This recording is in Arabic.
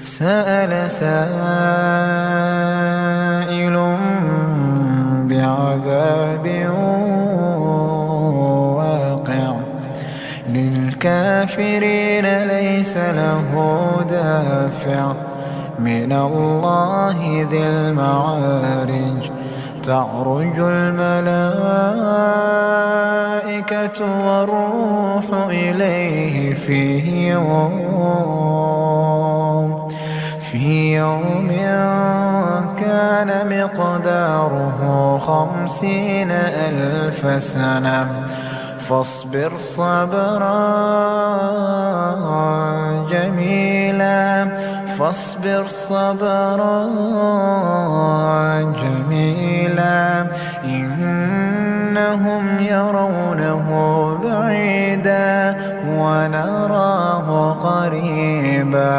سأل سائل بعذاب واقع للكافرين ليس له دافع من الله ذي المعارج تعرج الملائكة والروح إليه في يوم كان مقداره 50,000 سنة فاصبر صبرا جميلا إنهم يرونه بعيدا ونراه قريبا